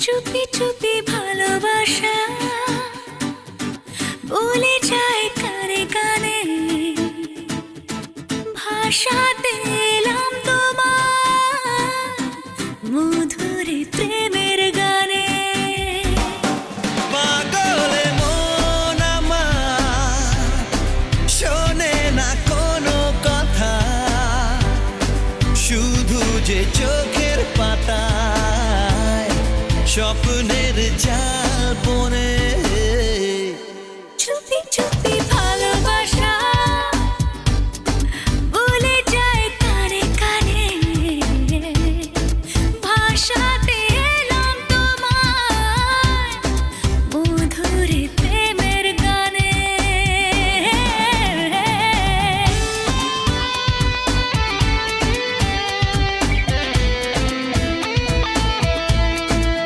চুপি চুপি ভালোবাসা বলে যায় কানে কানে, ভাষাতে এলাম তোমার মধুর প্রেমের গানে। পাগলে মন আমার শোনে না কোনো কথা, শুধু যে চোখের পাতায় স্বপ্নের